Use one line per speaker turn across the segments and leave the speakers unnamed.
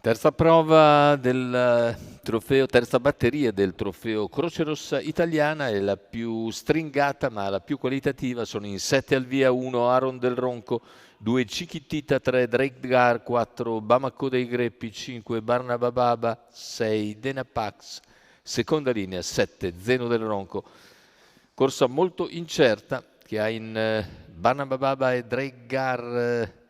Terza prova del trofeo, terza batteria del trofeo Croce Rossa Italiana, è la più stringata ma la più qualitativa. Sono in 7 al via: 1 Aaron Del Ronco, 2 Chiquitita, 3 Drake Gar, 4 Bamako dei Greppi, 5 Barnaba Baba, 6 Denapax, seconda linea 7 Zeno Del Ronco. Corsa molto incerta che ha in Barnaba Baba e Drake Gar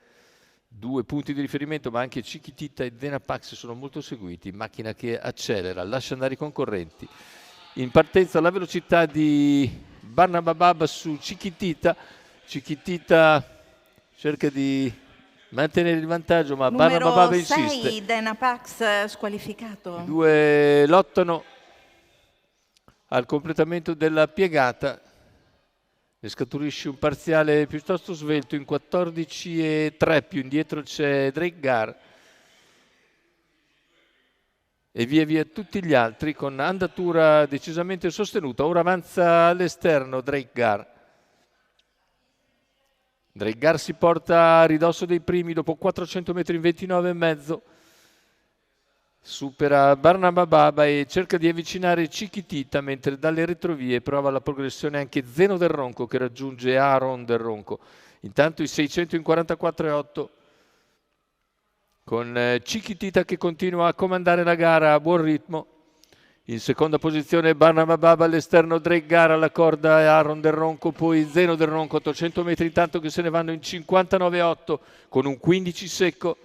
2 punti di riferimento, ma anche Chiquitita e Denapax sono molto seguiti. Macchina che accelera, lascia andare i concorrenti. In partenza la velocità di Barnaba Baba su Chiquitita. Chiquitita cerca di mantenere il vantaggio, ma Barnaba Baba insiste.
Numero 6 Denapax squalificato.
I due lottano al completamento della piegata. Ne scaturisce un parziale piuttosto svelto in 14,3, più indietro c'è Drake Gar e via via tutti gli altri con andatura decisamente sostenuta. Ora avanza all'esterno Drake Gar. Drake Gar si porta a ridosso dei primi dopo 400 metri in 29,5. Supera Barnaba Baba e cerca di avvicinare Chiquitita, mentre dalle retrovie prova la progressione anche Zeno Del Ronco, che raggiunge Aaron Del Ronco. Intanto i 600 in 44,8 con Chiquitita che continua a comandare la gara a buon ritmo. In seconda posizione Barnaba Baba, all'esterno Drake Gar, alla corda e Aaron Del Ronco, poi Zeno Del Ronco. 800 metri intanto che se ne vanno in 59,8 con un 15 secco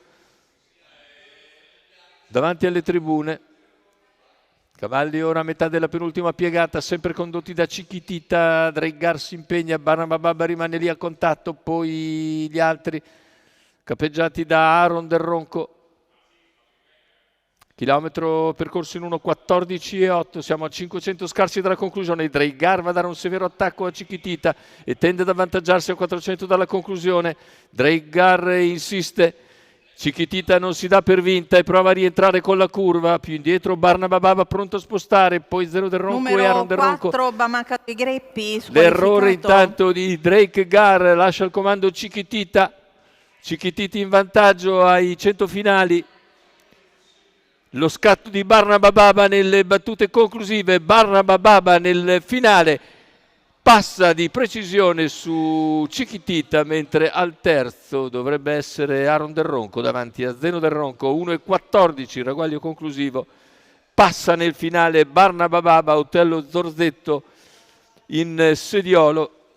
davanti alle tribune. Cavalli ora a metà della penultima piegata, sempre condotti da Chiquitita. Drake Gar si impegna, Barnaba Baba rimane lì a contatto, poi gli altri capeggiati da Aaron Del Ronco. Chilometro percorso in 1,14,8, siamo a 500 scarsi dalla conclusione. Drake Gar va a dare un severo attacco a Chiquitita e tende ad avvantaggiarsi a 400 dalla conclusione. Drake Gar insiste, Chiquitita non si dà per vinta e prova a rientrare con la curva. Più indietro Barnaba Baba pronto a spostare, poi Zeno Del Ronco e Aaron Del Ronco.
Numero 4 Bamako dei Greppi squalificato.
L'errore intanto di Drake Gar, lascia il comando Chiquitita. Chiquitita in vantaggio ai 100 finali. Lo scatto di Barnaba Baba nelle battute conclusive. Barnaba Baba nel finale passa di precisione su Chiquitita, mentre al terzo dovrebbe essere Aaron Del Ronco davanti a Zeno Del Ronco. 1,14 il ragguaglio conclusivo. Passa nel finale Barnaba Baba, Otello Zorzetto in sediolo.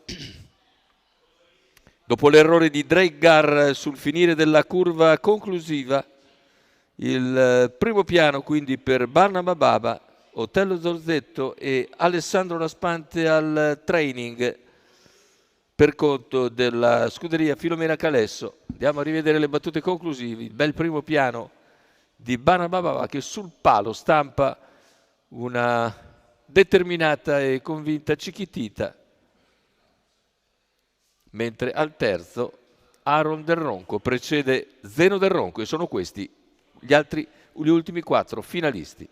Dopo l'errore di Drake Gar sul finire della curva conclusiva, il primo piano quindi per Barnaba Baba, Otello Zorzetto e Alessandro Raspante al training per conto della scuderia Filomena Calesso. Andiamo a rivedere le battute conclusive. Il bel primo piano di Barnaba Baba che sul palo stampa una determinata e convinta Chiquitita, mentre al terzo Aaron Del Ronco precede Zeno Del Ronco e sono questi gli ultimi 4 finalisti.